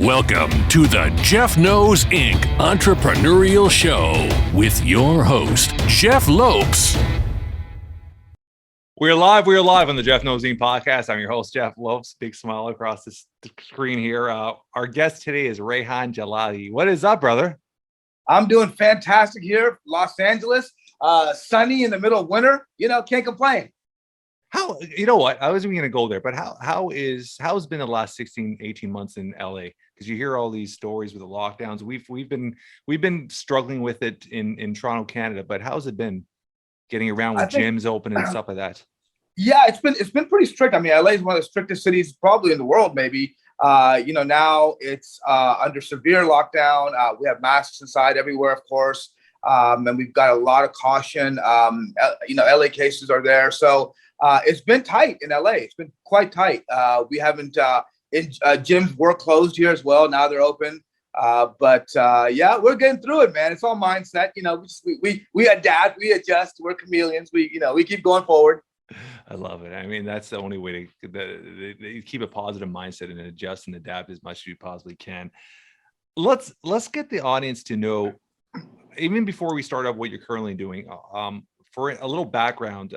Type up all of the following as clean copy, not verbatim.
Welcome to the Jeff Knows Inc. Entrepreneurial Show with your host, Jeff Lopes. We're live on the Jeff Knows Inc. podcast. I'm your host, Jeff Lopes. Big smile across the screen here. Our guest today is Rehan Jalali. What is up, brother? I'm doing fantastic here, Los Angeles. Sunny in the middle of winter. Can't complain. How, you know what? I wasn't going to go there, but how's been the last 16, 18 months in LA? Because you hear all these stories with the lockdowns. We've been struggling with it in Toronto, Canada, but how's it been getting around with gyms open and stuff like that? Yeah, it's been pretty strict. I mean, LA is one of the strictest cities probably in the world, maybe. Now it's under severe lockdown. We have masks inside everywhere, of course. And we've got a lot of caution. LA cases are there. So it's been tight in LA. It's been quite tight. We haven't, gyms were closed here as well. Now they're open. But we're getting through it, man. It's all mindset. We adapt, we adjust. We're chameleons. We keep going forward. I love it. I mean, that's the only way to keep a positive mindset and adjust and adapt as much as you possibly can. Let's get the audience to know, even before we start off, what you're currently doing. For a little background,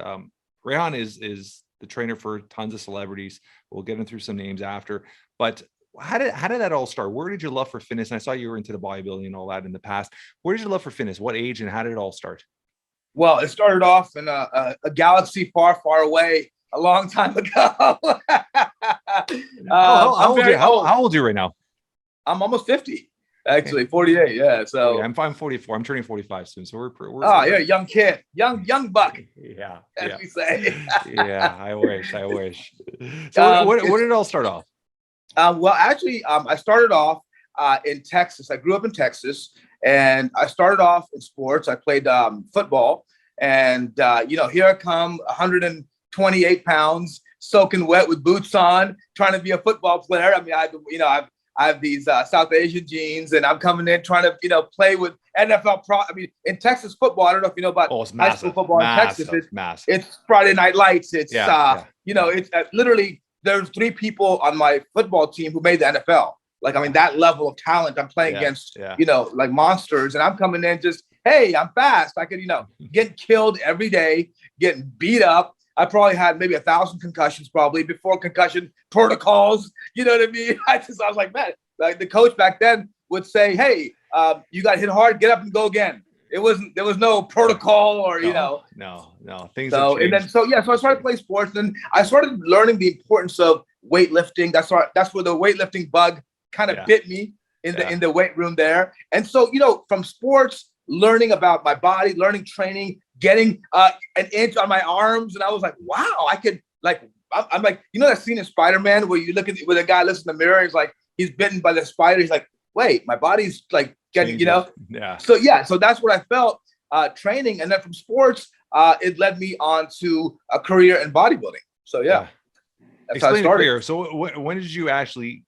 Rehan is the trainer for tons of celebrities. We'll get into some names after. But how did that all start? Where did your love for fitness? And I saw you were into the bodybuilding and all that in the past. Where did your love for fitness? What age and how did it all start? Well, it started off in a galaxy far, far away, a long time ago. How old are you right now? I'm almost 50, actually, 48. Yeah, so I'm 44. I'm turning 45 soon. So we're you're a young kid, young buck. Yeah, as we say. Yeah, I wish. So where did it all start off? I started off in Texas. I grew up in Texas. And I started off in sports. I played football, and here I come, 128 pounds, soaking wet with boots on, trying to be a football player. I mean, I have these South Asian genes, and I'm coming in trying to play with NFL in Texas football. I don't know if you know about high school football in Texas. It's Friday Night Lights. It's it's literally there's 3 people on my football team who made the NFL. That level of talent I'm playing against, like monsters. And I'm coming in just, hey, I'm fast. I could, get killed every day, getting beat up. I probably had maybe 1,000 concussions before concussion protocols. You know what I mean? I was like, man, like the coach back then would say, hey, you got hit hard, get up and go again. There was no protocol or, No. Things so, and then, so I started playing sports. And I started learning the importance of weightlifting. That's where the weightlifting bug kind of bit me in the weight room there. And so, from sports, learning about my body, learning training, getting an inch on my arms. And I was like, wow, I could I'm like, that scene in Spider-Man where you look at where the guy looks in the mirror, he's like, he's bitten by the spider. He's like, wait, my body's like getting, Yeah. So that's what I felt training. And then from sports, it led me on to a career in bodybuilding. So that's Explain how I started. Career. So when did you actually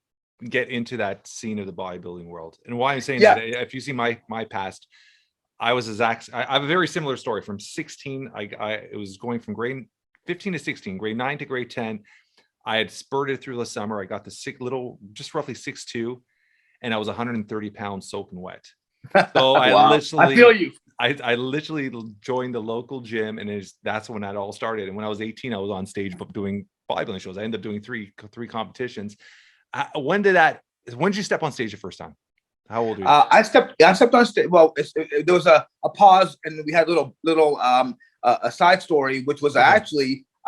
get into that scene of the bodybuilding world? And why I'm saying that, if you see my past, I have a very similar story. From 16, it was going from grade 15 to 16, grade 9 to grade 10. I had spurted through the summer. I got the just roughly 6'2", and I was 130 pounds soaking wet. So Wow. I feel you. I literally joined the local gym, and that's when that all started. And when I was 18, I was on stage doing bodybuilding shows. I ended up doing three competitions. When did you step on stage the first time? How old were you? I stepped on stage. Well, there was a pause, and we had a side story, which was I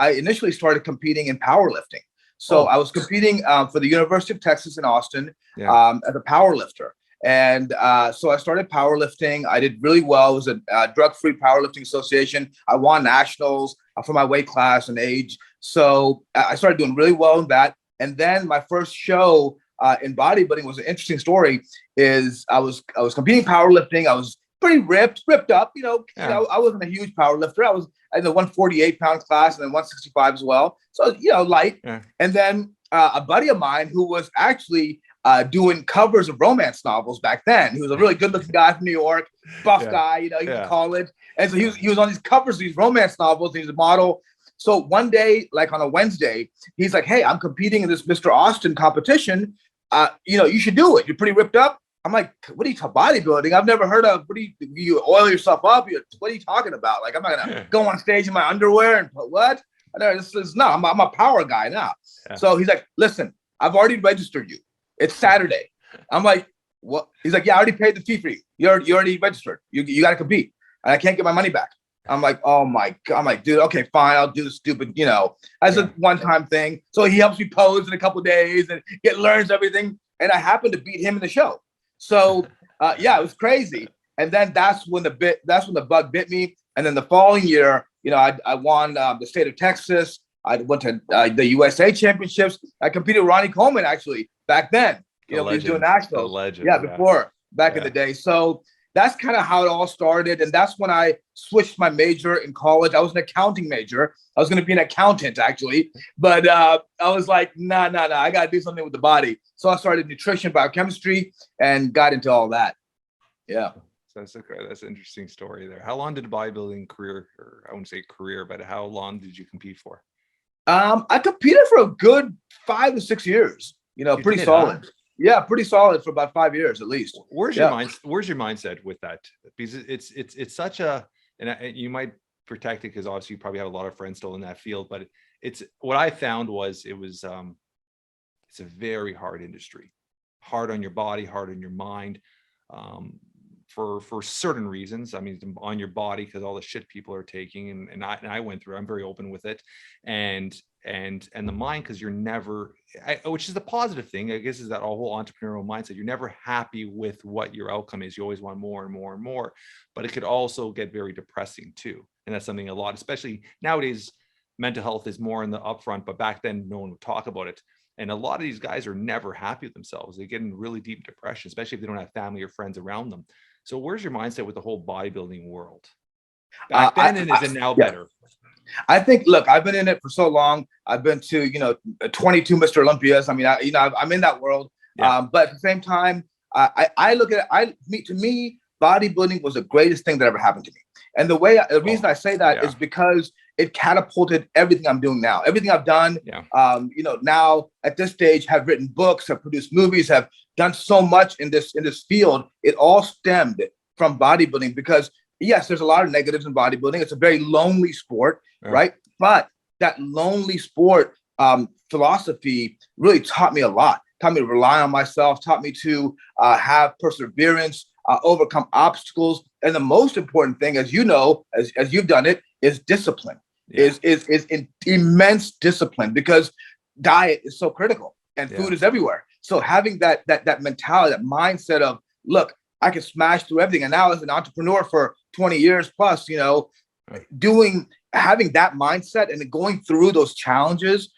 initially started competing in powerlifting. So I was competing for the University of Texas in Austin as a powerlifter. And so I started powerlifting. I did really well. It was a drug-free powerlifting association. I won nationals for my weight class and age. So I started doing really well in that. And then my first show in bodybuilding was an interesting story. I was competing powerlifting. I was pretty ripped up. I wasn't a huge powerlifter. I was in the 148 pound class and then 165 as well. So light. Yeah. And then a buddy of mine who was actually doing covers of romance novels back then. He was a really good looking guy from New York, buff guy. He was in college, and so he was on these covers of these romance novels. He's a model. So one day, like on a Wednesday, he's like, "Hey, I'm competing in this Mr. Austin competition. you should do it. You're pretty ripped up. I'm like, what are you talking bodybuilding? I've never heard of, you oil yourself up? What are you talking about? Like, I'm not going to go on stage in my underwear and put what? I'm a power guy now. Yeah. So he's like, listen, I've already registered you. It's Saturday. I'm like, what? He's like, yeah, I already paid the fee for you. You already registered. You got to compete. And I can't get my money back. I'm like, oh my God. I'm like, dude, okay, fine. I'll do the stupid, as a one-time thing. So he helps me pose in a couple of days and learns everything. And I happened to beat him in the show. So it was crazy. And then that's when the bug bit me. And then the following year, I won the state of Texas. I went to the USA championships. I competed with Ronnie Coleman actually back then. He was doing nationals. Before back in the day. So that's kind of how it all started. And that's when I switched my major in college. I was an accounting major. I was going to be an accountant actually, but I was like, nah, I got to do something with the body. So I started nutrition, biochemistry, and got into all that. Yeah. So that's an interesting story there. How long did the bodybuilding career, or I wouldn't say career, but how long did you compete for? I competed for a good 5 to 6 years, pretty solid. Huh? Yeah, pretty solid for about 5 years at least. Where's your mindset with that? Because it's such a, and you might protect it because obviously you probably have a lot of friends still in that field, but it's what I found was it's a very hard industry, hard on your body, hard on your mind, for certain reasons. I mean, on your body because all the shit people are taking, and I went through. I'm very open with it, and the mind because you're never, which is the positive thing, I guess, is that whole entrepreneurial mindset. You're never happy with what your outcome is. You always want more and more and more, but it could also get very depressing too. And that's something a lot, especially nowadays, mental health is more in the upfront, but back then no one would talk about it. And a lot of these guys are never happy with themselves. They get in really deep depression, especially if they don't have family or friends around them. So where's your mindset with the whole bodybuilding world? Back then and is it now better? I think, look, I've been in it for so long. I've been to, 22 Mr. Olympias. I mean, I'm in that world. Yeah. But at the same time, I look at it, to me, bodybuilding was the greatest thing that ever happened to me. And the reason I say that is because it catapulted everything I'm doing now. Everything I've done, now at this stage, have written books, have produced movies, have done so much in this field. It all stemmed from bodybuilding because, yes, there's a lot of negatives in bodybuilding. It's a very lonely sport, right? But that lonely sport philosophy really taught me a lot. Taught me to rely on myself, taught me to have perseverance, overcome obstacles. And the most important thing, as you know, as you've done it, is discipline, is immense discipline, because diet is so critical and food is everywhere. So having that mentality, that mindset of, look, I can smash through everything. And now as an entrepreneur for 20 years plus, having that mindset and going through those challenges,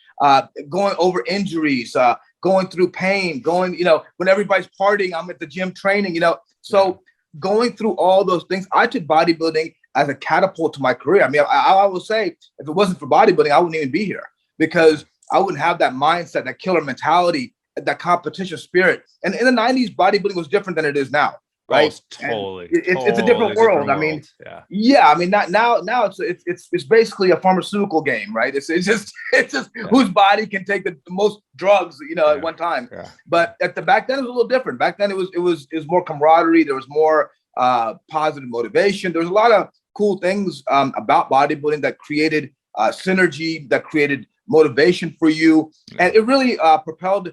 going over injuries, going through pain, when everybody's partying, I'm at the gym training, so going through all those things, I took bodybuilding as a catapult to my career. I mean, I will say, if it wasn't for bodybuilding, I wouldn't even be here, because I wouldn't have that mindset, that killer mentality, that competition spirit. And in the 90s, bodybuilding was different than it is now. Right. Oh, totally. It's a different world. I mean, now it's basically a pharmaceutical game, right? It's just whose body can take the most drugs, at one time. Yeah. But back then it was a little different. Back then it was more camaraderie. There was more positive motivation. There was a lot of cool things about bodybuilding that created synergy, that created motivation for you, and it really propelled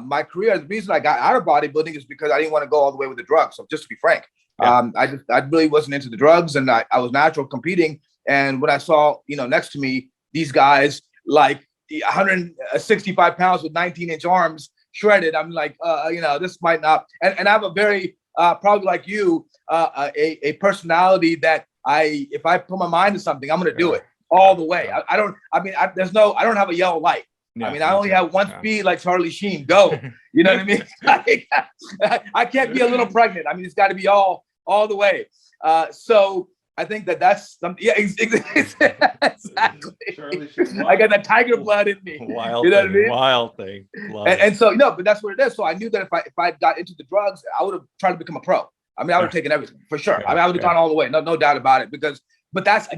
my career. The reason I got out of bodybuilding is because I didn't want to go all the way with the drugs. So just to be frank, I really wasn't into the drugs, and I was natural competing. And when I saw, next to me, these guys like 165 pounds with 19-inch arms shredded, I'm like, this might not. And I have a very, probably like you, a personality that if I put my mind to something, I'm going to do it all the way. I don't have a yellow light. No, I only have one speed like Charlie Sheen. Go. You know what I mean? I can't be a little pregnant. I mean, it's got to be all the way. So I think that's something. Yeah, exactly. I got that tiger blood in me. Wild thing. Wild thing. And so, but that's what it is. So I knew that if I got into the drugs, I would have tried to become a pro. I mean, I would have taken everything for sure. I mean, I would have gone all the way. No doubt about it. But that's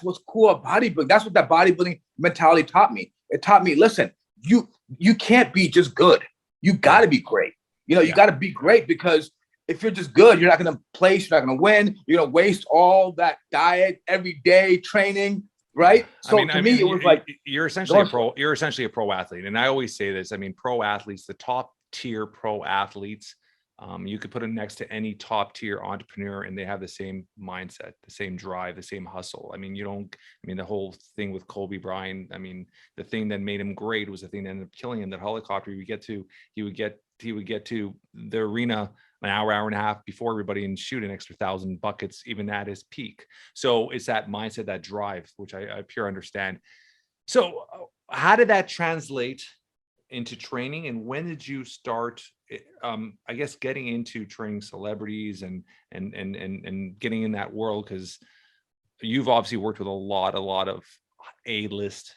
what's cool about bodybuilding. That's what that bodybuilding mentality taught me. It taught me, listen, you can't be just good. you got to be great. You got to be great, because if you're just good, you're not going to place, you're not going to win. You're going to waste all that diet, every day training, right? So to me, it was like, you're essentially a pro. You're essentially a pro athlete, and I always say this. I mean, pro athletes, the top tier pro athletes, you could put them next to any top tier entrepreneur, and they have the same mindset, the same drive, the same hustle. I mean, the whole thing with Kobe Bryant. I mean, the thing that made him great was the thing that ended up killing him. That helicopter, he would get to the arena an hour and a half before everybody and shoot an extra 1,000 buckets, even at his peak. So it's that mindset, that drive, which I pure understand. So how did that translate into training, and when did you start, I guess, getting into training celebrities and getting in that world? Because you've obviously worked with a lot of A-list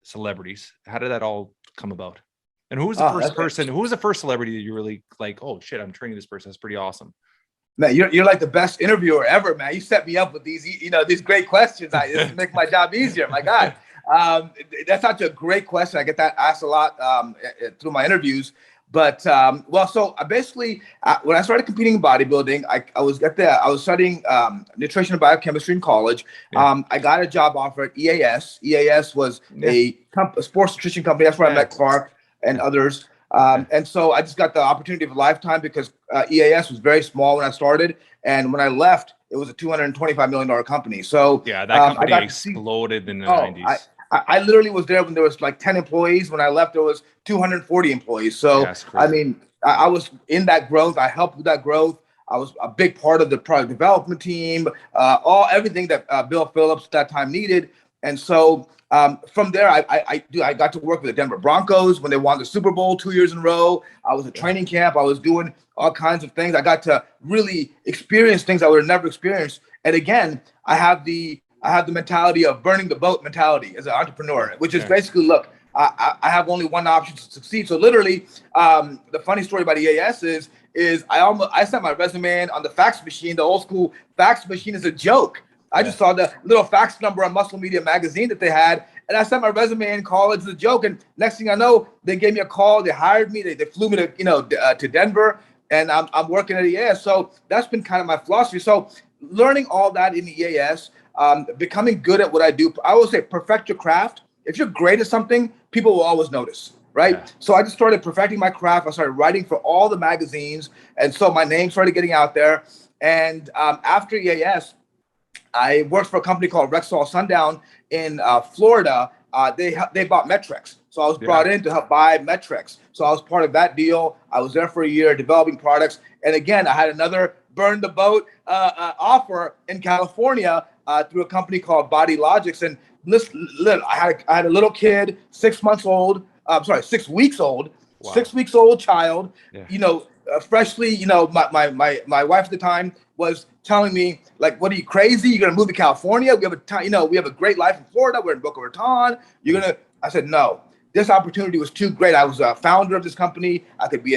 celebrities. How did that all come about? And who was the first person? Who was the first celebrity that you really like? Oh shit, I'm training this person. That's pretty awesome. Man, you're like the best interviewer ever, man. You set me up with these great questions. This make my job easier. My God, that's such a great question. I get that asked a lot through my interviews. But so I basically, when I started competing in bodybuilding, I was studying nutrition and biochemistry in college. Yeah. I got a job offer at EAS. EAS was a sports nutrition company. That's where I met Clark and others. And so I just got the opportunity of a lifetime, because EAS was very small when I started. And when I left, it was a $225 million company. So yeah, that company exploded in the 90s. I literally was there when there was like 10 employees. When I left, there was 240 employees. So, I mean, I was in that growth. I helped with that growth. I was a big part of the product development team, everything that Bill Phillips at that time needed. And so from there, I got to work with the Denver Broncos when they won the Super Bowl 2 years in a row. I was at training camp. I was doing all kinds of things. I got to really experience things I would have never experienced. And again, I have the mentality of burning the boat mentality as an entrepreneur, which is basically, look, I have only one option to succeed. So literally, the funny story about EAS is I sent my resume in on the fax machine. The old school fax machine is a joke. I just saw the little fax number on Muscle Media magazine that they had, and I sent my resume in college as a joke. And next thing I know, they gave me a call. They hired me. They flew me to Denver, and I'm working at EAS. So that's been kind of my philosophy. So learning all that in EAS, becoming good at what I do. I always say perfect your craft. If you're great at something, people will always notice, right? Yeah. So I just started perfecting my craft. I started writing for all the magazines, and so my name started getting out there. And after EAS, I worked for a company called Rexall Sundown in Florida. They bought Metrex. So I was brought in to help buy Metrex. So I was part of that deal. I was there for a year developing products. And again, I had another burn the boat offer in California through a company called Body Logics. And I had a little kid, 6 weeks old, wow. 6 weeks old child, freshly, my wife at the time was telling me, like, what are you, crazy? You're going to move to California? We have a great life in Florida. We're in Boca Raton. I said, no, this opportunity was too great. I was a founder of this company. I could be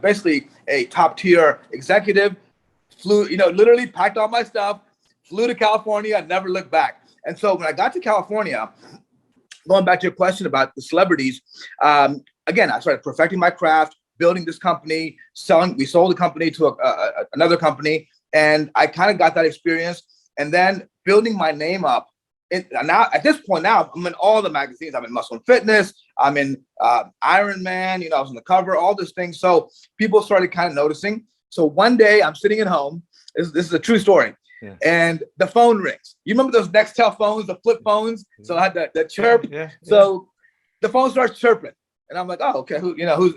basically a top tier executive. Flew, literally packed all my stuff, flew to California, and never looked back. And so when I got to California, going back to your question about the celebrities, again, I started perfecting my craft, building this company, we sold the company to another company, and I kind of got that experience. And then building my name up. Now at this point, I'm in all the magazines. I'm in Muscle and Fitness. I'm in Iron Man. I was on the cover, all these things. So people started kind of noticing. So one day I'm sitting at home. This is a true story. Yeah. And the phone rings. You remember those Nextel phones, the flip phones? So I had the chirp. Yeah. So the phone starts chirping, and I'm like, oh, okay, who's?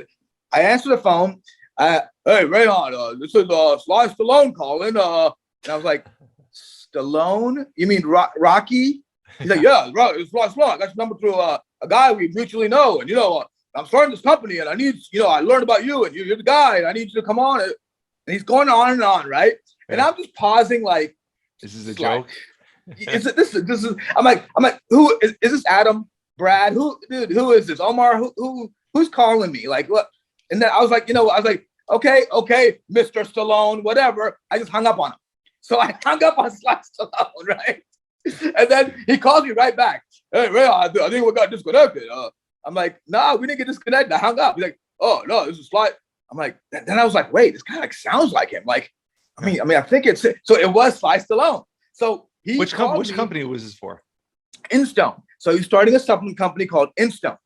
I answer the phone. Hey, Rehan, this is Sly Stallone calling. And I was like, Stallone? You mean Rocky? He's like, yeah, it's Sly Stallone. I got your number through a guy we mutually know, and I'm starting this company, and I need, I learned about you, and you're the guy, and I need you to come on. And he's going on and on, right? And I'm just pausing, like, this is a joke. This is. I'm like, who is this? Adam, Brad? Who is this? Omar? Who's calling me? Like, what? And then I was like, okay, Mr. Stallone, whatever. I just hung up on him. So I hung up on Sly Stallone, right? And then he calls me right back. Hey, Ray, I think we got disconnected. I'm like, nah, we didn't get disconnected. I hung up. He's like, oh no, this is Sly. I'm like, then I was like, wait, this kind of like sounds like him. Like, I mean, I think it's, so it was Sly Stallone. So which company was this for? InStone. So he's starting a supplement company called InStone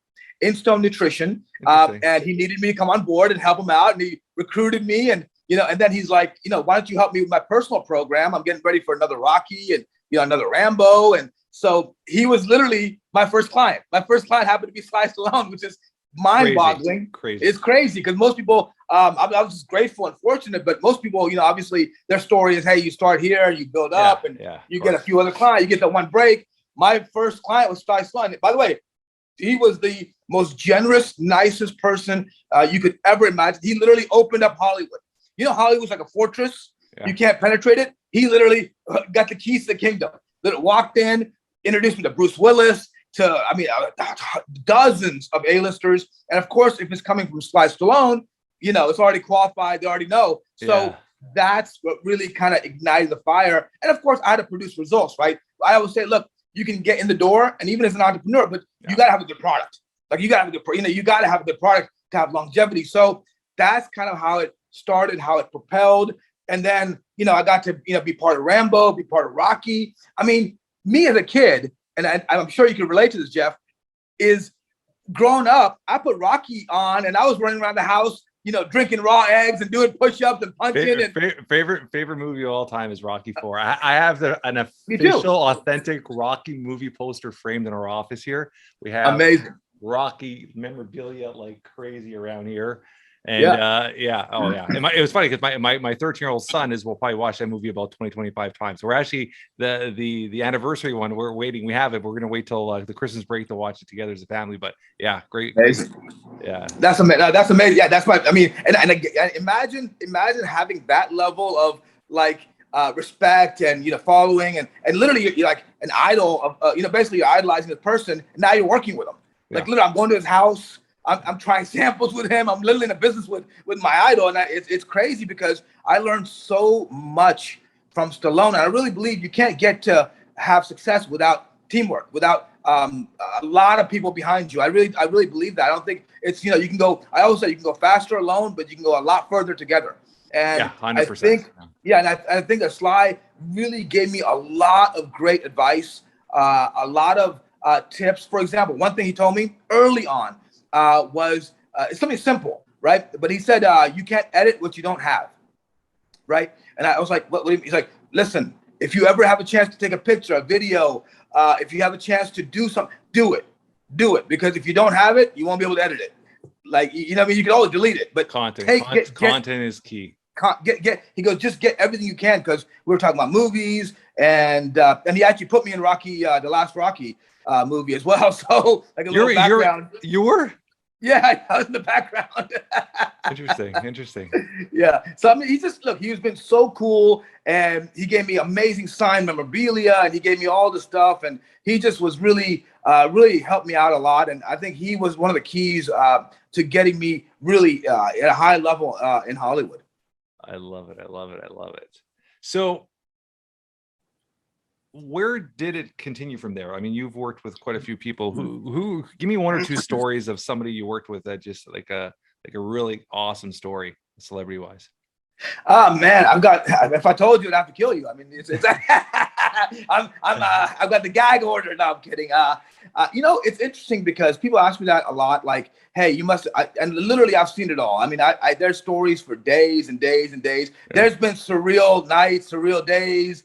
Nutrition. And he needed me to come on board and help him out. And he recruited me, and, and then he's like, why don't you help me with my personal program? I'm getting ready for another Rocky and, another Rambo. And so he was literally my first client. My first client happened to be Sly Stallone, which is mind-boggling. Crazy. It's crazy because most people, I was just grateful and fortunate, but most people, obviously their story is, hey, you start here, you build up, and you get a few other clients, you get that one break. My first client was Sly Stallone. By the way, he was the most generous, nicest person you could ever imagine. He literally opened up Hollywood. Hollywood's like a fortress. Yeah. You can't penetrate it. He literally got the keys to the kingdom. That walked in, introduced me to Bruce Willis, to, dozens of A-listers. And of course, if it's coming from Sly Stallone, it's already qualified. They already know. So that's what really kind of ignited the fire. And of course, I had to produce results, right? I always say, look, you can get in the door, and even as an entrepreneur, but you got to have a good product. Like, you got to have a good, you got to have a good product to have longevity. So that's kind of how it started, how it propelled. And then, I got to, be part of Rambo, be part of Rocky. I mean, me as a kid, and I'm sure you can relate to this, Jeff, is growing up, I put Rocky on and I was running around the house, drinking raw eggs and doing push-ups and punching. Favorite movie of all time is Rocky IV. I have an official, authentic Rocky movie poster framed in our office here. We have amazing Rocky memorabilia like crazy around here. And it was funny because my 13-year-old son will probably watch that movie about 20-25 times. So we're actually the anniversary one, we're waiting. We have it. We're gonna wait till the Christmas break to watch it together as a family. But yeah, great. Yeah, that's amazing. That's amazing. Yeah, that's my. I mean, and imagine having that level of like respect and following and literally you're like an idol of basically you're idolizing this person. And now you're working with him. Like literally, I'm going to his house. I'm trying samples with him. I'm literally in a business with my idol. And it's crazy because I learned so much from Stallone. And I really believe you can't get to have success without teamwork, without a lot of people behind you. I really believe that. I don't think it's, you can go, I always say you can go faster alone, but you can go a lot further together. And 100%. I think that Sly really gave me a lot of great advice, a lot of tips. For example, one thing he told me early on, was it's something simple, right? But he said, you can't edit what you don't have, right? And I was like, what? He's like, listen, if you ever have a chance to take a picture, a video, if you have a chance to do something, do it. Because if you don't have it, you won't be able to edit it. Like, you can always delete it, but content is key. He goes, just get everything you can. Cause we were talking about movies and he actually put me in Rocky, the last Rocky movie as well. So like a little background. You were? Yeah, I was in the background. Interesting. Yeah. So I mean, he's been so cool, and he gave me amazing signed memorabilia, and he gave me all the stuff, and he just was really helped me out a lot. And I think he was one of the keys to getting me really at a high level in Hollywood. I love it. So where did it continue from there? I mean, you've worked with quite a few people who give me one or two stories of somebody you worked with that just like a really awesome story, celebrity wise. Oh man, if I told you, I'd have to kill you. I mean, it's I've got the gag order. No, I'm kidding. It's interesting because people ask me that a lot. Like, hey, you must, and literally I've seen it all. I mean, there's stories for days and days and days. Yeah. There's been surreal nights, surreal days.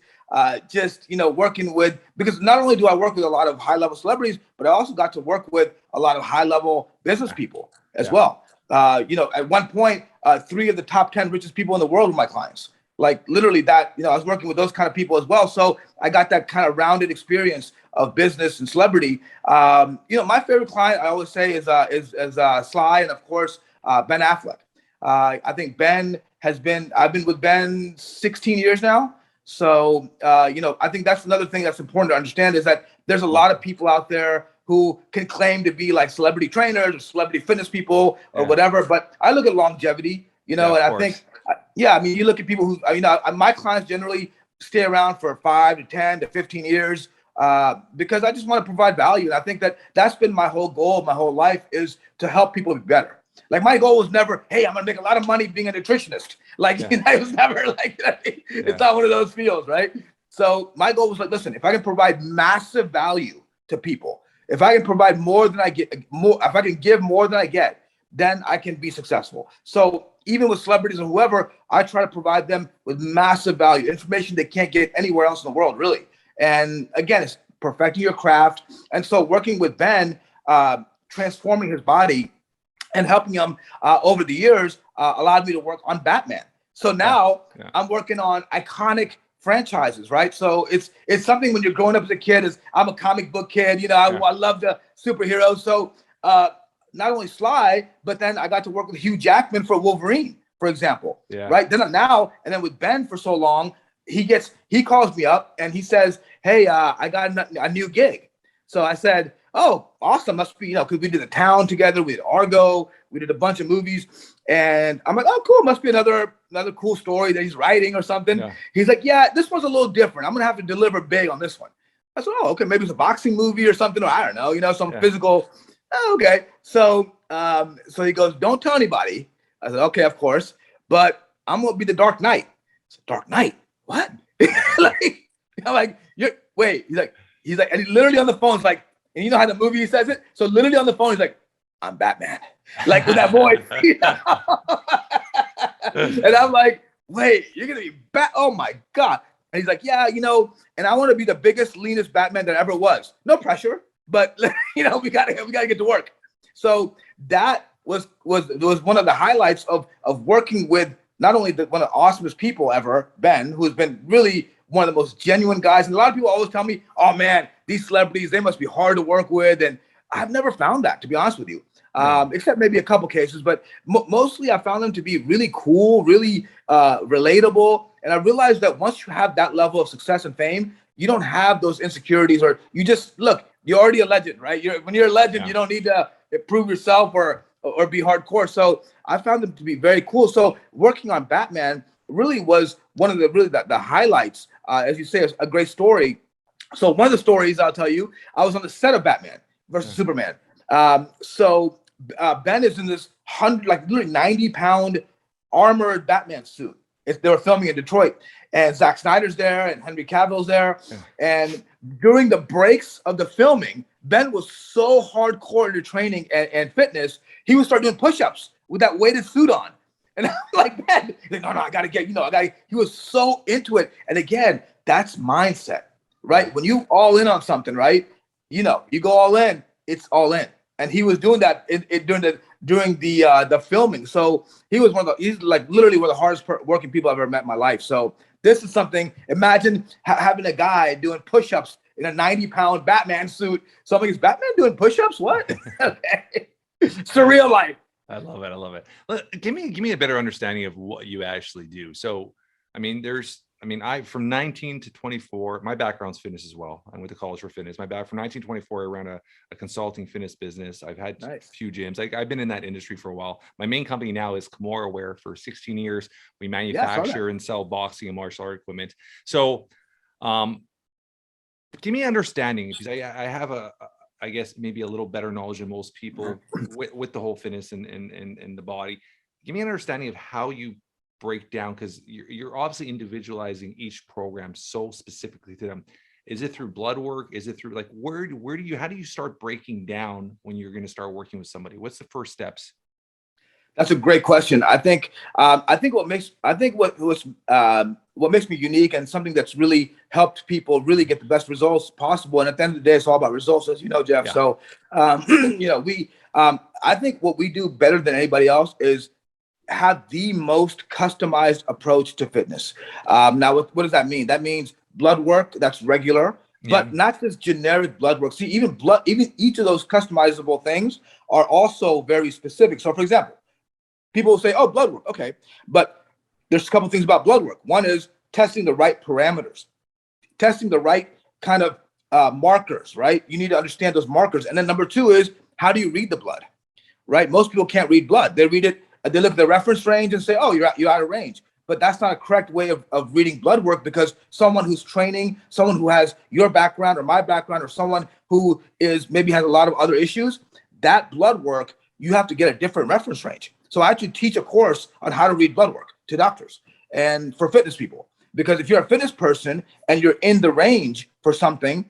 Working with, because not only do I work with a lot of high level celebrities, but I also got to work with a lot of high level business people as well. At one point, 3 of the top 10 richest people in the world were my clients. Like literally that, I was working with those kind of people as well. So I got that kind of rounded experience of business and celebrity. My favorite client, I always say, is Sly, and of course, Ben Affleck. I think I've been with Ben 16 years now. So, I think that's another thing that's important to understand is that there's a lot of people out there who can claim to be like celebrity trainers or celebrity fitness people or whatever. But I look at longevity, and I think, you look at people who, my clients generally stay around for 5 to 10 to 15 years because I just want to provide value. And I think that's been my whole goal, my whole life is to help people be better. Like my goal was never, hey, I'm gonna make a lot of money being a nutritionist. Like I was never like, it's not one of those fields, right? So my goal was like, listen, if I can provide massive value to people, if I can provide more than I get, more, if I can give more than I get, then I can be successful. So even with celebrities or whoever, I try to provide them with massive value, information they can't get anywhere else in the world, really. And again, it's perfecting your craft. And so working with Ben, transforming his body and helping him over the years allowed me to work on Batman. So now I'm working on iconic franchises, right? So it's something when you're growing up as a kid, I'm a comic book kid, you know, I love the superheroes. So not only Sly, but then I got to work with Hugh Jackman for Wolverine, for example, right? Then now, and then with Ben for so long, he calls me up and he says, hey, I got a new gig. So I said, oh, awesome. Must be, you know, because we did The Town together. We did Argo. We did a bunch of movies. And I'm like, oh, cool. Must be another cool story that he's writing or something. Yeah. He's like, yeah, this one's a little different. I'm going to have to deliver big on this one. I said, oh, okay. Maybe it's a boxing movie or something. Or I don't know, you know, some physical. Oh, okay. So he goes, don't tell anybody. I said, okay, of course. But I'm going to be the Dark Knight. I said, Dark Knight? What? Like, I'm like, wait. He's like, and he literally on the phone is like, and you know how the movie says it? So literally on the phone, he's like, I'm Batman. Like with that voice. You know? And I'm like, wait, you're going to be oh my God. And he's like, yeah, you know, and I want to be the biggest, leanest Batman that ever was. No pressure, but you know, we gotta get to work. So that was one of the highlights of working with not only one of the awesomest people ever, Ben, who's been really one of the most genuine guys. And a lot of people always tell me, oh man, these celebrities, they must be hard to work with. And I've never found that, to be honest with you, except maybe a couple cases, but mostly I found them to be really cool, really relatable. And I realized that once you have that level of success and fame, you don't have those insecurities, or you just, look, you're already a legend, right? When you're a legend, you don't need to prove yourself or be hardcore. So I found them to be very cool. So working on Batman really was one of the highlights. As you say, a great story. So one of the stories I'll tell you, I was on the set of Batman versus Superman. So Ben is in this literally 90-pound armored Batman suit. They were filming in Detroit, and Zack Snyder's there and Henry Cavill's there. And during the breaks of the filming, Ben was so hardcore into training and fitness, he would start doing push-ups with that weighted suit on. And I'm like, Ben, he's like, no, I got to get, he was so into it. And again, that's mindset, right? When you all in on something, right? You go all in, it's all in. And he was doing that during the filming. So he's like literally one of the hardest working people I've ever met in my life. So this is something, imagine having a guy doing push-ups in a 90-pound Batman suit. So I'm like, is Batman doing push-ups? What? Okay. Surreal life. I love it. Give me a better understanding of what you actually do. So, I from 19 to 24, my background's fitness as well. I went to college for fitness. From 19 to 24, I ran a consulting fitness business. I've had a few gyms. I've been in that industry for a while. My main company now is Kimura Wear for 16 years. We manufacture and sell boxing and martial art equipment. So, give me an understanding, because I have I guess maybe a little better knowledge than most people with the whole fitness and the body. Give me an understanding of how you break down, because you're obviously individualizing each program so specifically to them. Is it through blood work? Is it through how do you start breaking down when you're going to start working with somebody? What's the first steps? That's a great question. I think what makes me unique and something that's really helped people really get the best results possible. And at the end of the day, it's all about results, as you know, Jeff. Yeah. So, I think what we do better than anybody else is have the most customized approach to fitness. Now, what does that mean? That means blood work that's regular, but not just generic blood work. See, even each of those customizable things are also very specific. So, for example, people will say, oh, blood work. Okay. But there's a couple things about blood work. One is testing the right parameters, testing the right kind of markers, right? You need to understand those markers. And then number two is, how do you read the blood, right? Most people can't read blood. They read it, they look at the reference range and say, oh, you're out of range. But that's not a correct way of reading blood work, because someone who's training, someone who has your background or my background, or someone who maybe has a lot of other issues, that blood work, you have to get a different reference range. So I actually teach a course on how to read blood work to doctors and for fitness people. Because if you're a fitness person and you're in the range for something,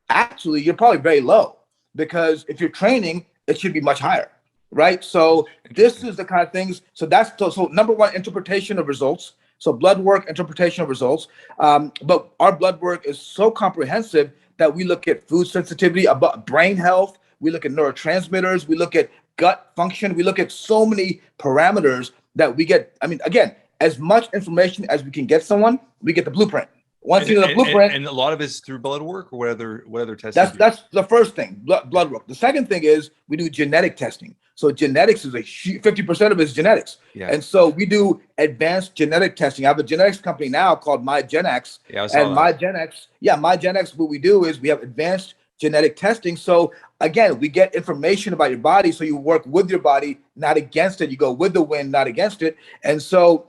actually you're probably very low. Because if you're training, it should be much higher, right? So this is the kind of things. So that's so number one, interpretation of results. So blood work, interpretation of results. But our blood work is so comprehensive that we look at food sensitivity, about brain health. We look at neurotransmitters. We look at gut function. We look at so many parameters that we get. I mean, again, as much information as we can get someone, we get the blueprint. Once you know the blueprint, and a lot of it's through blood work, or what other tests? That's the first thing, blood work. The second thing is we do genetic testing. So genetics is 50% of it is genetics. Yeah. And so we do advanced genetic testing. I have a genetics company now called MyGenX. Yeah, I saw that. MyGenX, what we do is we have advanced genetic testing. So again, we get information about your body. So you work with your body, not against it. You go with the wind, not against it. And so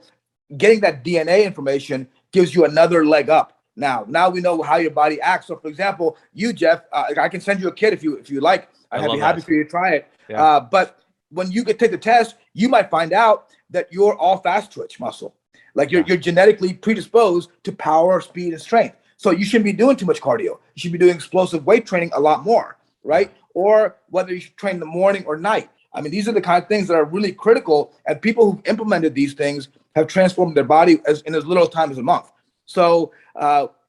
getting that DNA information gives you another leg up. Now we know how your body acts. So for example, you, Jeff, I can send you a kit if you like. I'd be happy for you to try it. Yeah. But when you take the test, you might find out that you're all fast twitch muscle. Like you're genetically predisposed to power, speed, and strength. So you shouldn't be doing too much cardio. You should be doing explosive weight training a lot more, right? Or whether you should train in the morning or night. I mean, these are the kind of things that are really critical. And people who've implemented these things have transformed their body in as little time as a month. So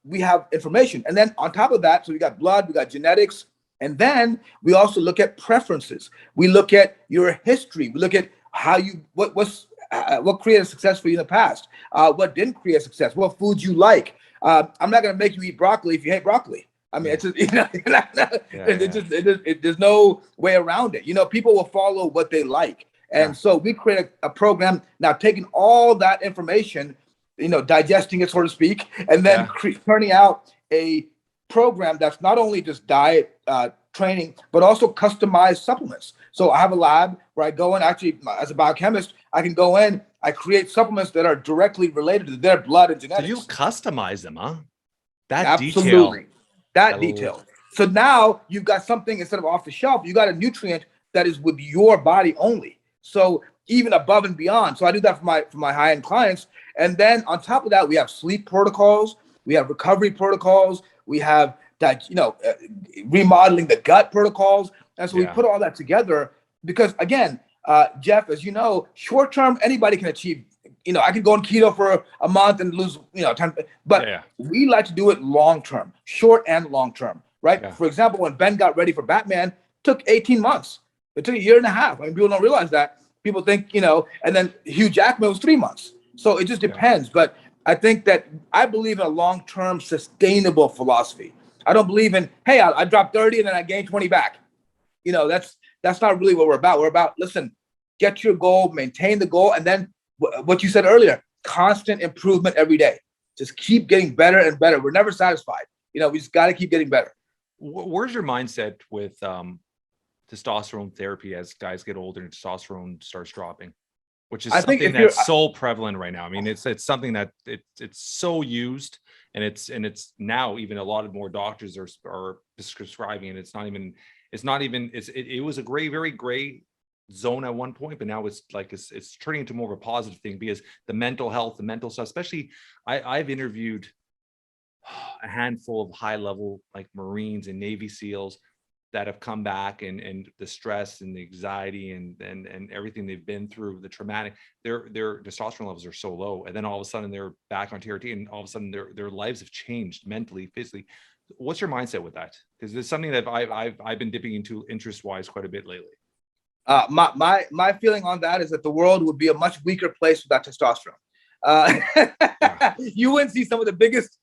we have information. And then on top of that, so we got blood, we got genetics, and then we also look at preferences. We look at your history. We look at how you, what created success for you in the past, what didn't create success, what foods you like. I'm not going to make you eat broccoli if you hate broccoli. I mean, it's just, there's no way around it. You know, people will follow what they like. And so we create a program now, taking all that information, digesting it, so to speak, and then turning out a program that's not only just diet training, but also customized supplements. So I have a lab where I go in, actually, as a biochemist, I can go in, I create supplements that are directly related to their blood and genetics. So you customize them, huh? Absolutely. That detail. So now you've got something, instead of off the shelf, you got a nutrient that is with your body only. So even above and beyond. So I do that for my high-end clients. And then on top of that, we have sleep protocols, we have recovery protocols, we have that, remodeling the gut protocols. And so we put all that together because, again, Jeff, as you know, short term, anybody can achieve. I could go on keto for a month and lose, 10, but we like to do it long term, short and long term, right? Yeah. For example, when Ben got ready for Batman, it took 18 months. It took a year and a half. I mean, people don't realize that. People think, and then Hugh Jackman was 3 months. So it just depends. Yeah. But I think that I believe in a long-term sustainable philosophy. I don't believe in, hey, I dropped 30 and then I gained 20 back. That's not really what we're about. We're about, listen, get your goal, maintain the goal. And then what you said earlier, constant improvement every day. Just keep getting better and better. We're never satisfied. We just got to keep getting better. Where's your mindset with testosterone therapy as guys get older and testosterone starts dropping, which is something that's so prevalent right now? I mean, it's something that it's so used, and it's now even a lot of more doctors are prescribing, and it was a very gray zone at one point, but now it's like it's turning into more of a positive thing because the mental health, the mental stuff, especially I've interviewed a handful of high level like Marines and Navy SEALs that have come back, and the stress and the anxiety and everything they've been through, the traumatic, their testosterone levels are so low, and then all of a sudden they're back on TRT, and all of a sudden their lives have changed mentally, physically. What's your mindset with that? Because it's something that I've been dipping into interest wise quite a bit lately. My feeling on that is that the world would be a much weaker place without testosterone. You wouldn't see some of the biggest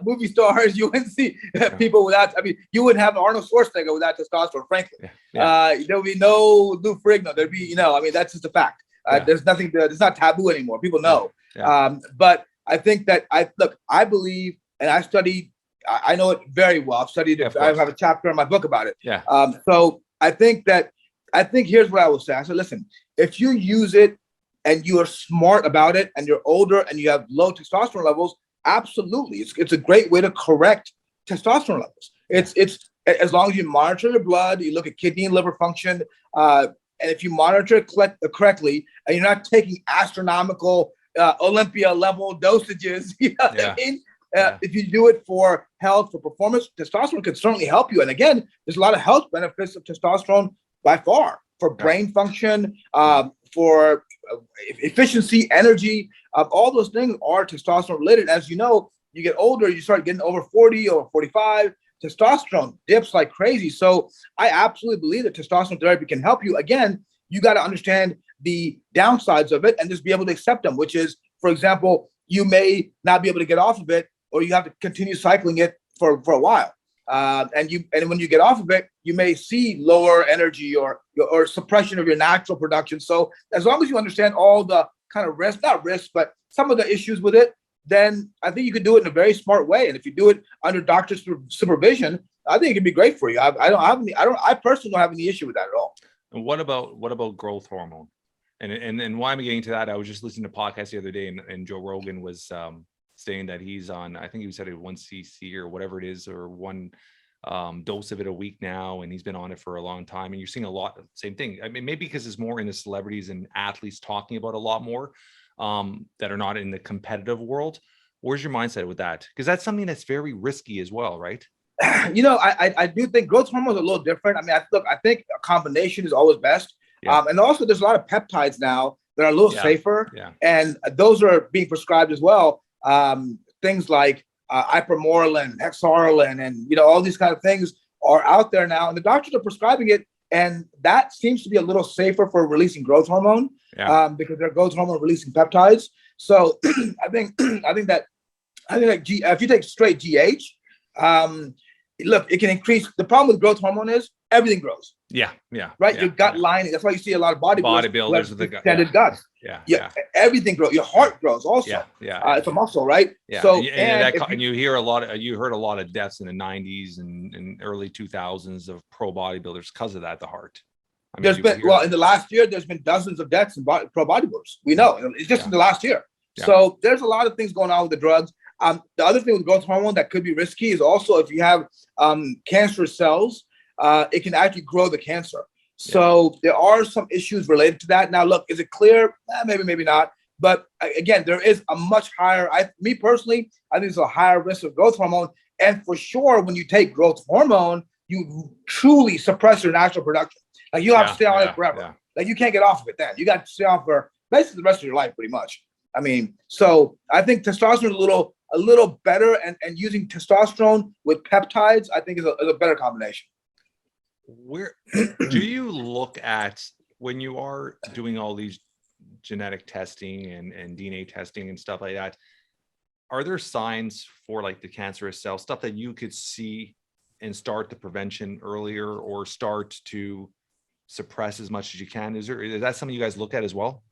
movie stars. You wouldn't see people without. I mean, you wouldn't have Arnold Schwarzenegger without testosterone. Frankly, there would be no Lou Ferrigno. There'd be, I mean, that's just a fact. There's nothing. It's not taboo anymore. People know. But I think that I believe, and I studied. I know it very well. I've studied it. I have a chapter in my book about it. So I think here's what I will say. I said, listen, if you use it and you are smart about it, and you're older and you have low testosterone levels, absolutely, it's a great way to correct testosterone levels. It's as long as you monitor your blood, you look at kidney and liver function, and if you monitor it correctly, and you're not taking astronomical Olympia level dosages, you know what I mean? If you do it for health, for performance, testosterone can certainly help you. And again, there's a lot of health benefits of testosterone by far for brain function, for efficiency, energy. All those things are testosterone related. As you know, you get older, you start getting over 40 or 45, testosterone dips like crazy. So I absolutely believe that testosterone therapy can help you. Again, you got to understand the downsides of it and just be able to accept them, which is, for example, you may not be able to get off of it, or you have to continue cycling it for a while. And when you get off of it, you may see lower energy or suppression of your natural production. So as long as you understand all the kind of not risk, but some of the issues with it, then I think you could do it in a very smart way. And if you do it under doctor's supervision, I think it can be great for you. I personally don't have any issue with that at all. And what about growth hormone? And why I'm getting to that, I was just listening to a podcast the other day, and Joe Rogan was saying that he's on, I think he said it 1 cc or whatever it is, or one dose of it a week now, and he's been on it for a long time. And you're seeing a lot of the same thing. I mean, maybe because it's more in the celebrities and athletes talking about a lot more that are not in the competitive world. Where's your mindset with that? Because that's something that's very risky as well, right? You know, I do think growth hormone is a little different. I mean, I think a combination is always best. And also there's a lot of peptides now that are a little safer, and those are being prescribed as well. Things like ipamorelin, hexarelin, and all these kind of things are out there now, and the doctors are prescribing it, and that seems to be a little safer for releasing growth hormone because they're growth hormone releasing peptides. So I think that if you take straight GH, look, it can increase. The problem with growth hormone is everything grows. Right. Your gut lining. That's why you see a lot of bodybuilders with the extended gut. Everything grows. Your heart grows also. It's a muscle, right? So you heard a lot of deaths in the 90s and early 2000s of pro bodybuilders because of that. The heart. I mean, in the last year, there's been dozens of deaths in pro bodybuilders. We know it's just in the last year. So there's a lot of things going on with the drugs. The other thing with growth hormone that could be risky is also if you have cancerous cells, it can actually grow the cancer. So there are some issues related to that. Now, look, is it clear? Maybe not. But again, there is a much higher, me personally, I think there's a higher risk of growth hormone. And for sure, when you take growth hormone, you truly suppress your natural production. Like you have to stay on it forever. Like you can't get off of it then. You got to stay off for basically the rest of your life, pretty much. I mean, so I think testosterone is a little better, and using testosterone with peptides, I think is a better combination. Where do you look at when you are doing all these genetic testing and DNA testing and stuff like that? Are there signs for like the cancerous cell stuff that you could see and start the prevention earlier, or start to suppress as much as you can? Is that something you guys look at as well?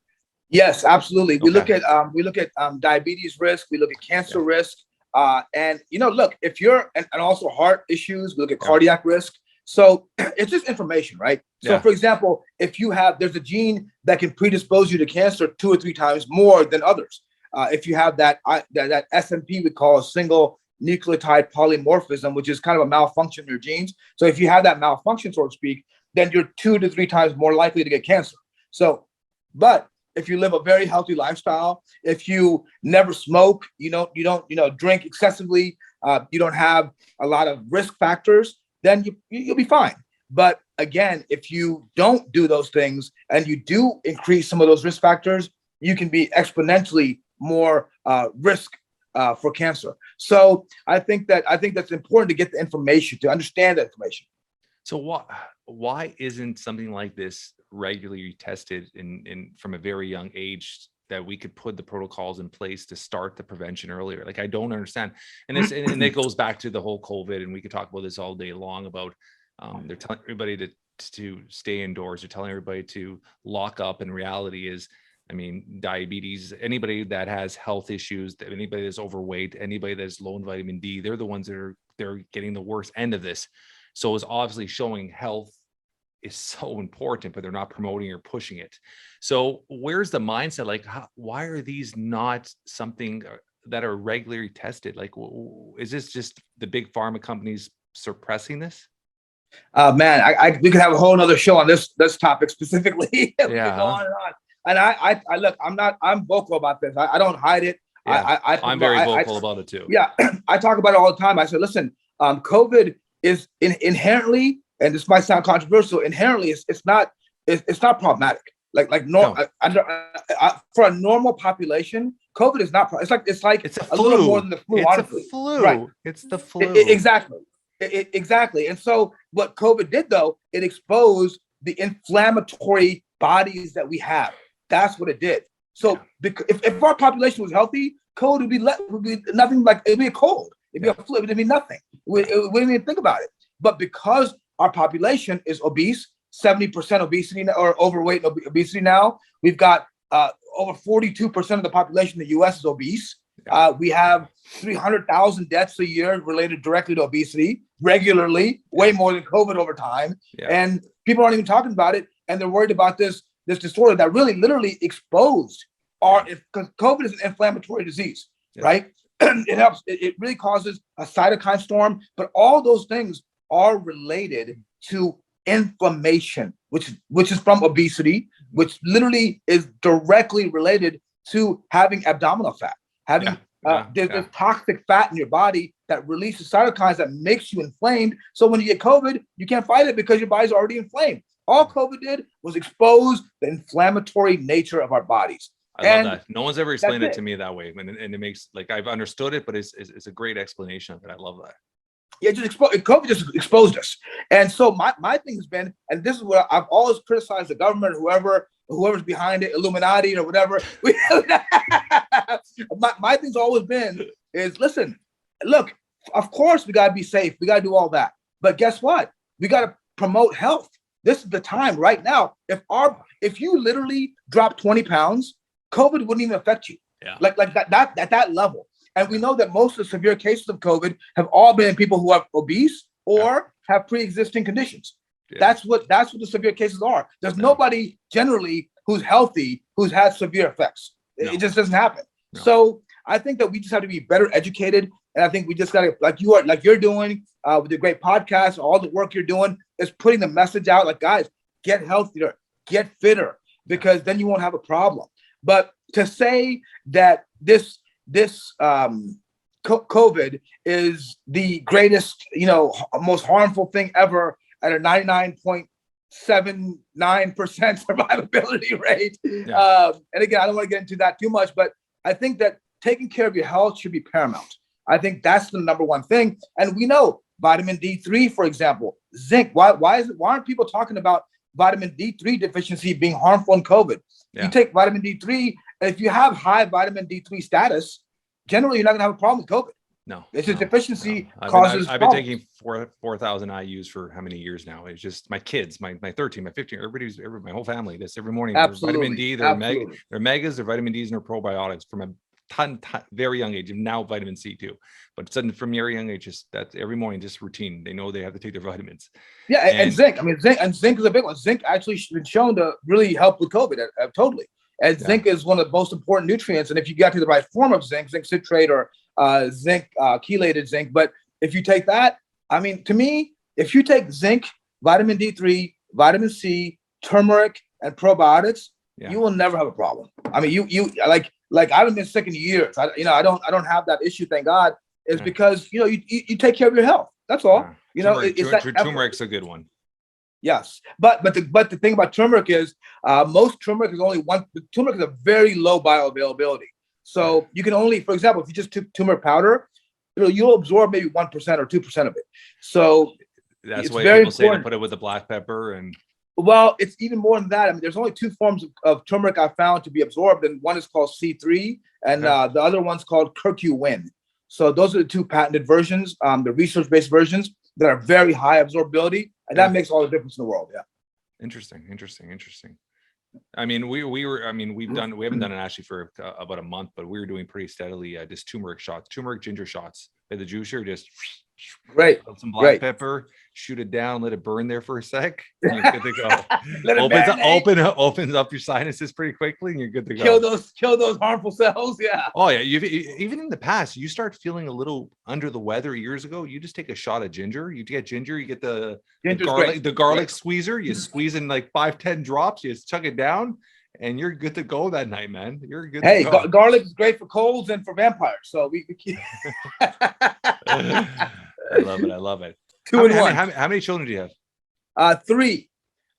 Yes, absolutely. We look at diabetes risk. We look at cancer risk, and look, if you're and also heart issues. We look at cardiac risk. So it's just information, right? So for example, if there's a gene that can predispose you to cancer 2 or 3 times more than others. If you have that SMP, we call a single nucleotide polymorphism, which is kind of a malfunction in your genes. So if you have that malfunction, so to speak, then you're 2 to 3 times more likely to get cancer. So, but if you live a very healthy lifestyle, if you never smoke, you don't drink excessively, you don't have a lot of risk factors, then you'll be fine. But again, if you don't do those things and you do increase some of those risk factors, you can be exponentially more risk for cancer. So I think that's important to get the information, to understand that information. So why isn't something like this regularly tested in from a very young age, that we could put the protocols in place to start the prevention earlier? Like, I don't understand. And it goes back to the whole COVID, and we could talk about this all day long about they're telling everybody to stay indoors. They're telling everybody to lock up. And reality is, I mean, diabetes, anybody that has health issues, anybody that's overweight, anybody that's low in vitamin D, they're the ones that they're getting the worst end of this. So it's obviously showing health is so important, but they're not promoting or pushing it. So where's the mindset? Like, why are these not something that are regularly tested? Like, is this just the big pharma companies suppressing this? Man, we could have a whole nother show on this topic specifically. We could Yeah, go on and on. And I look, I'm vocal about this. I don't hide it. yeah. I'm very vocal about it too. Yeah, I talk about it all the time. I said, listen, COVID is inherently, and this might sound controversial, inherently it's not problematic. No. For a normal population, COVID is not. It's like It's a little more than the flu. It's honestly. a flu. Right. It's the flu. Exactly. Exactly. And so what COVID did, though, it exposed the inflammatory bodies that we have. That's what it did. So if our population was healthy, COVID would be nothing like, it'd be a cold. It'd be a flu. It'd be nothing. We didn't even think about it. But because our population is obese, 70% obesity or overweight and obesity now, we've got over 42% of the population in the U.S. is obese. We have 300,000 deaths a year related directly to obesity regularly, way more than COVID over time. Yeah. And people aren't even talking about it. And they're worried about this disorder that really literally exposed because COVID is an inflammatory disease, right? It helps. It really causes a cytokine storm, but all those things are related to inflammation, which is from obesity, which literally is directly related to having abdominal fat. There's toxic fat in your body that releases cytokines that makes you inflamed. So when you get COVID, you can't fight it because your body's already inflamed. All COVID did was expose the inflammatory nature of our bodies. I love that. No one's ever explained it to me that way, and it makes, like, I've understood it, but it's a great explanation of it. I love that. Yeah, COVID just exposed us. And so my thing has been, and this is what I've always criticized the government, whoever's behind it, Illuminati or whatever. My thing's always been is, listen, look, of course we got to be safe. We got to do all that. But guess what? We got to promote health. This is the time right now. If you literally drop 20 pounds, COVID wouldn't even affect you. Yeah. Like that at that level. And we know that most of the severe cases of COVID have all been in people who are obese or have pre-existing conditions. Yeah. That's what the severe cases are. There's nobody generally who's healthy who's had severe effects. No. It just doesn't happen. No. So I think that we just have to be better educated. And I think we just got to, like you're doing with your great podcast, all the work you're doing is putting the message out, like, guys, get healthier, get fitter, because then you won't have a problem. But to say that this COVID is the greatest, most harmful thing ever at a 99.79% survivability rate. Yeah. And again, I don't want to get into that too much, but I think that taking care of your health should be paramount. I think that's the number one thing. And we know vitamin D3, for example, zinc. Why aren't people talking about vitamin D3 deficiency being harmful in COVID? Yeah. You take vitamin D3, and if you have high vitamin D3 status, generally you're not gonna have a problem with COVID. No, it's just deficiency causes. I've been taking 4,000 IUs for how many years now? It's just my kids, my 13, my 15, my whole family. This every morning. Absolutely. Vitamin D, they're megas, they're vitamin Ds, and they're probiotics from a very young age, and now vitamin C too. But suddenly from very young age, that's every morning, just routine. They know they have to take their vitamins. Yeah, and zinc. I mean, zinc is a big one. Zinc actually has been shown to really help with COVID. Totally. And zinc is one of the most important nutrients. And if you got to the right form of zinc citrate or zinc chelated zinc, but if you take that, I mean, to me, if you take zinc, vitamin D3, vitamin C, turmeric, and probiotics, you will never have a problem. I mean, you like I haven't been sick in years. I don't have that issue, thank God. It's because you take care of your health. That's all. Turmeric's a good one. Yes, but the thing about turmeric is most turmeric is only one. Turmeric is a very low bioavailability. So you can only, for example, if you just took turmeric powder, you'll absorb maybe 1% or 2% of it. So that's why people say to put it with the black pepper and. Well, it's even more than that. I mean, there's only two forms of turmeric I found to be absorbed, and one is called C3, and the other one's called curcumin. So those are the two patented versions, the research-based versions that are very high absorbability, and that makes all the difference in the world. Yeah. Interesting. I mean, we haven't done it actually for about a month, but we were doing pretty steadily just turmeric ginger shots. The juicer, just Great. Some black Great. pepper, shoot it down, let it burn there for a sec, and you're good to go. Let it opens up your sinuses pretty quickly, and you're good to go. Kill those harmful cells. Yeah. Oh yeah, even in the past, you start feeling a little under the weather years ago. You just take a shot of ginger. You get ginger. You get the garlic squeezer. You squeeze in like 5-10 drops. You just chuck it down, and you're good to go that night, man. You're good. Hey, to go. Garlic is great for colds and for vampires. So we keep. I love it. I love it. 2 in 1. How many children do you have? 3.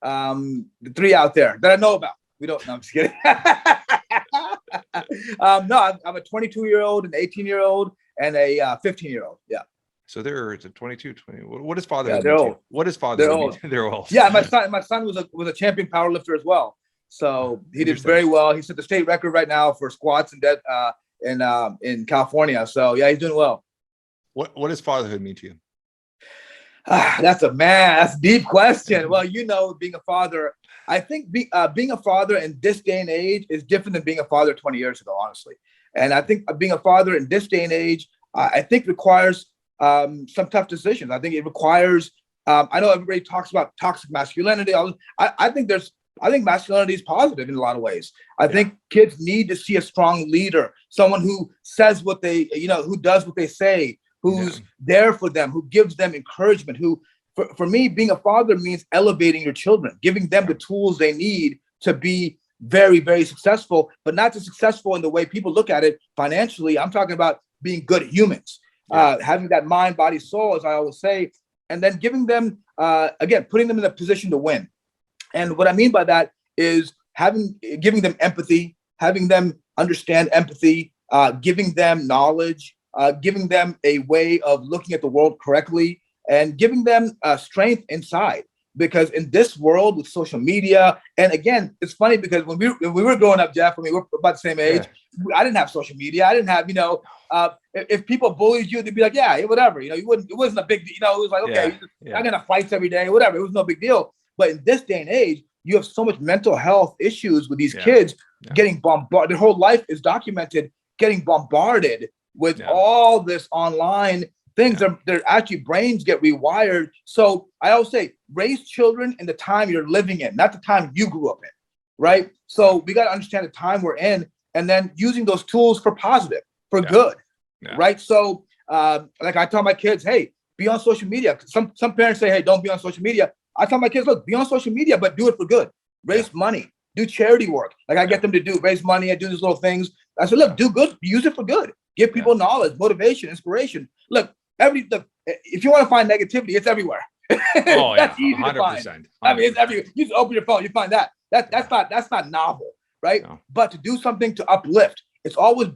The 3 out there that I know about. We don't. No, I'm just kidding. No, I'm a 22-year-old, an 18-year-old, and a 15-year-old. Yeah. So it's a 22, 20. What is fatherhood? They're old. What is fatherhood? They're old. They're old. Yeah, my son was a champion powerlifter as well. So he did very well. He set the state record right now for squats and dead in California. So yeah, he's doing well. What does fatherhood mean to you? That's a deep question. Well, being a father, I think being a father in this day and age is different than being a father 20 years ago, honestly. And I think being a father in this day and age, I think requires some tough decisions. I think it requires. I know everybody talks about toxic masculinity. I think masculinity is positive in a lot of ways. I think kids need to see a strong leader, someone who says what they, who does what they say, who's there for them, who gives them encouragement, who, for me, being a father means elevating your children, giving them the tools they need to be very, very successful, but not just successful in the way people look at it financially. I'm talking about being good humans, having that mind, body, soul, as I always say, and then giving them, putting them in a position to win. And what I mean by that is giving them empathy, having them understand empathy, giving them knowledge, giving them a way of looking at the world correctly, and giving them strength inside. Because in this world with social media, and again, it's funny because when we were growing up, Jeff, we were about the same age. I didn't have social media. I didn't have, if people bullied you, they'd be like, yeah, whatever. It wasn't a big deal. It was like, okay, I'm gonna fight every day, whatever. It was no big deal. But in this day and age, you have so much mental health issues with these kids getting bombarded. Their whole life is documented, getting bombarded with all this online things. Their actually brains get rewired. So I always say, raise children in the time you're living in, not the time you grew up in, right? So we got to understand the time we're in, and then using those tools for positive, for good, right? So like I tell my kids, hey, be on social media. Some parents say, hey, don't be on social media. I tell my kids, look, be on social media, but do it for good. Raise money, do charity work. Like I get them to raise money and do these little things. I said, look, do good, use it for good. Give people knowledge, motivation, inspiration. Look, if you want to find negativity, it's everywhere. Oh, that's easy 100%, to find. I mean, it's everywhere. You just open your phone, you find that. That's not novel, right? No. But to do something to uplift, it's always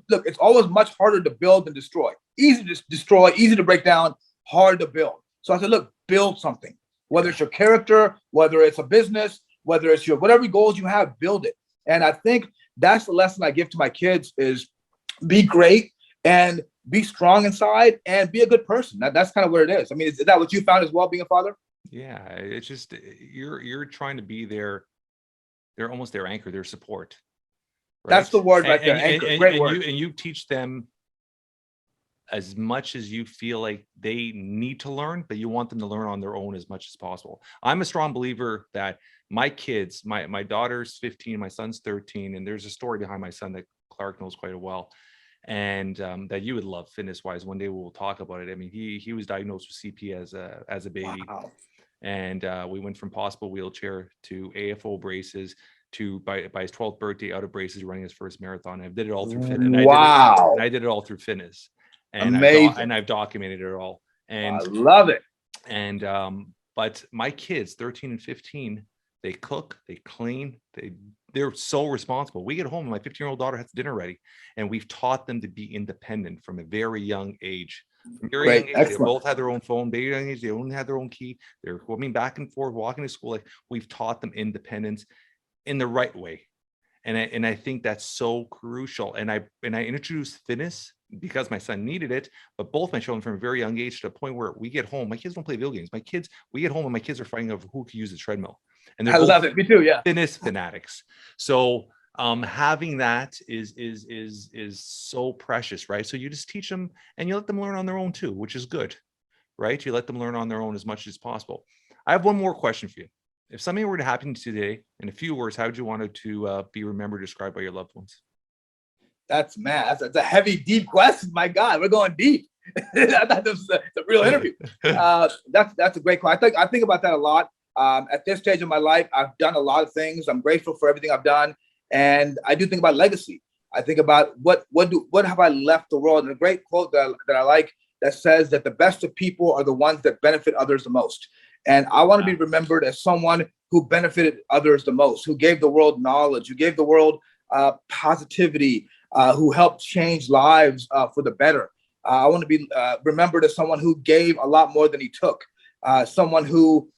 much harder to build than destroy. Easy to destroy, easy to break down, hard to build. So I said, look, build something. Whether it's your character, whether it's a business, whether it's whatever goals you have, build it. And I think that's the lesson I give to my kids is be great and be strong inside and be a good person. That's kind of what it is. I mean, is that what you found as well, being a father? Yeah, it's just you're trying to be they're almost their anchor, their support. Right? That's the word right there. Anchor. Great word. You teach them as much as you feel like they need to learn, but you want them to learn on their own as much as possible. I'm a strong believer that my kids, my daughter's 15, my son's 13, and there's a story behind my son that Clark knows quite well, and that you would love fitness wise. One day we'll talk about it. I mean, he was diagnosed with CP as a baby. Wow. And we went from possible wheelchair to AFO braces to by his 12th birthday out of braces, running his first marathon. I did it all through fitness. Wow. I did it all through fitness. And amazing. I've documented it all. And I love it. And but my kids, 13 and 15, they cook, they clean, they're so responsible. We get home, my 15-year-old daughter has dinner ready, and we've taught them to be independent from a very young age. From very young age, they both had their own phone. Very young age, they only had their own key. They're coming back and forth, walking to school. Like, we've taught them independence in the right way, and I think that's so crucial. And I introduced fitness because my son needed it, but both my children from a very young age to the point where we get home. My kids don't play video games. We get home and my kids are fighting over who can use the treadmill. And they're love it. Me too. Yeah. Fitness fanatics. So having that is so precious, right? So you just teach them and you let them learn on their own too, which is good, right? You let them learn on their own as much as possible. I have one more question for you. If something were to happen today, in a few words, how would you want it to be remembered, described by your loved ones? That's a heavy, deep question. My God, we're going deep. That's a real interview. That's a great question. I think about that a lot. At this stage of my life, I've done a lot of things. I'm grateful for everything I've done, and I do think about legacy. I think about what have I left the world. And a great quote that I like that says that the best of people are the ones that benefit others the most. And I want to be remembered as someone who benefited others the most, who gave the world knowledge, who gave the world positivity, who helped change lives for the better. I want to be remembered as someone who gave a lot more than he took, someone who,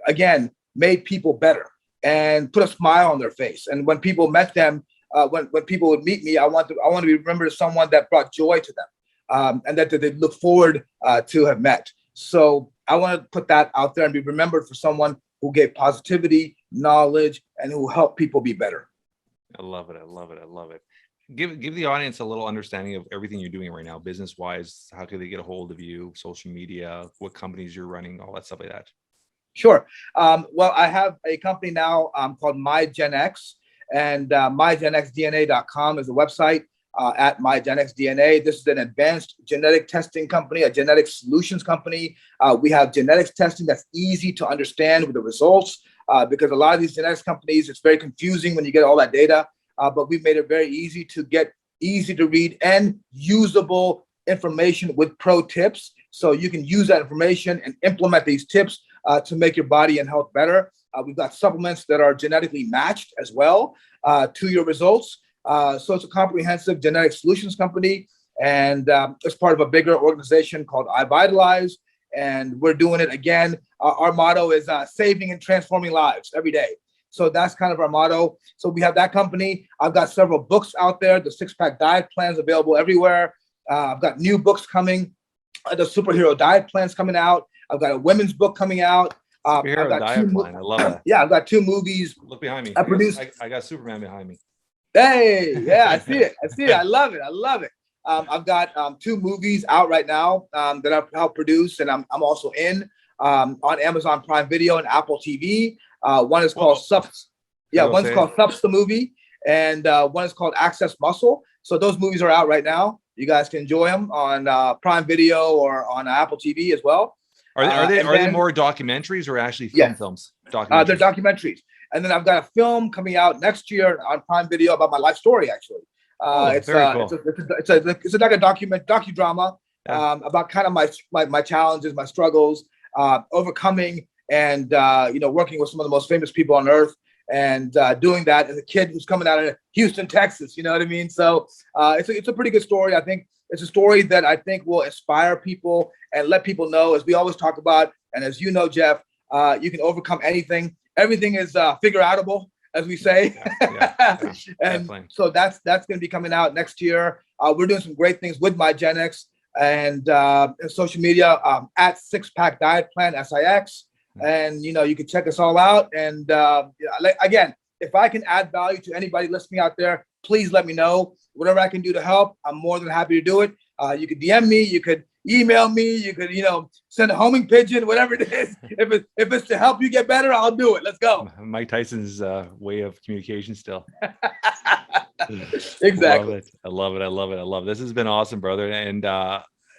again, made people better and put a smile on their face. And when people met them, when people would meet me, I want to be remembered as someone that brought joy to them, and that they look forward to have met. So I want to put that out there and be remembered for someone who gave positivity, knowledge, and who helped people be better. I love it. I love it. I love it. Give the audience a little understanding of everything you're doing right now, business wise. How can they get a hold of you? Social media, what companies you're running, all that stuff like that. Sure. Well, I have a company now called MyGenX, and mygenxdna.com is the website. At MyGenXDNA, this is an advanced genetic testing company, a genetic solutions company. We have genetics testing that's easy to understand with the results, because a lot of these genetics companies, it's very confusing when you get all that data. But we've made it very easy to get, easy to read, and usable information with pro tips. So you can use that information and implement these tips to make your body and health better. We've got supplements that are genetically matched as well to your results. So it's a comprehensive genetic solutions company, and it's part of a bigger organization called iVitalize. And we're doing it again. Our motto is saving and transforming lives every day. So that's kind of our motto. So we have that company. I've got several books out there. The 6-pack diet plans available everywhere. I've got new books coming. The superhero diet plans coming out. I've got a women's book coming out. Superhero diet plan. I love that. Yeah, I've got 2 movies. Look behind me. I got Superman behind me. Hey, yeah, I see it. I love it. I've got 2 movies out right now that I've helped produce, and I'm also in on Amazon Prime Video and Apple TV. One is called Subs. Yeah, one's called Subs the movie, and one is called Access Muscle. So those movies are out right now. You guys can enjoy them on Prime Video or on Apple TV as well. Are they more documentaries or actually films? Documentaries. They're documentaries. And then I've got a film coming out next year on Prime Video about my life story, actually. It's like a docudrama about kind of my challenges, my struggles, overcoming, and working with some of the most famous people on earth, and doing that as a kid who's coming out of Houston, Texas. You know what I mean? So it's a pretty good story. I think it's a story that I think will inspire people and let people know, as we always talk about, and as you know, Jeff, you can overcome anything. Everything is figure outable, as we say. And definitely. So that's going to be coming out next year. We're doing some great things with MyGenX and social media at 6-pack diet plan SIX. And you can check us all out. And again, if I can add value to anybody listening out there, please let me know. Whatever I can do to help, I'm more than happy to do it. You could DM me, you could email me, you could send a homing pigeon, whatever it is. If it's to help you get better, I'll do it. Let's go. Mike Tyson's way of communication still. Exactly. I love it. This has been awesome, brother. And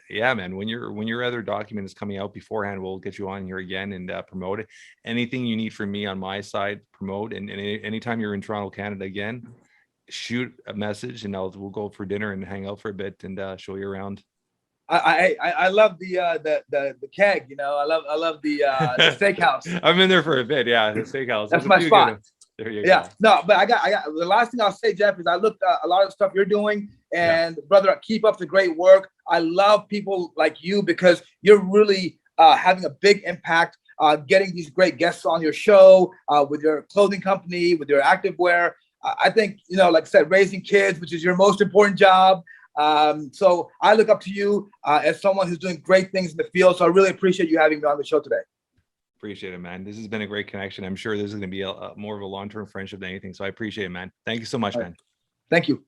yeah, man, when your other document is coming out beforehand, we'll get you on here again and promote it. Anything you need from me on my side, promote. And anytime you're in Toronto, Canada again, shoot a message, and we'll go for dinner and hang out for a bit and show you around. I love the keg. I love the steakhouse. I've been there for a bit. Yeah, the steakhouse. That's my spot. There you go. No, but I got the last thing I'll say, Jeff, is I looked at a lot of the stuff you're doing, and brother, keep up the great work. I love people like you because you're really having a big impact, getting these great guests on your show with your clothing company, with your activewear. I think, like I said, raising kids, which is your most important job. So I look up to you as someone who's doing great things in the field. So I really appreciate you having me on the show today. Appreciate it, man. This has been a great connection. I'm sure this is going to be more of a long-term friendship than anything. So I appreciate it, man. Thank you so much, man. Thank you.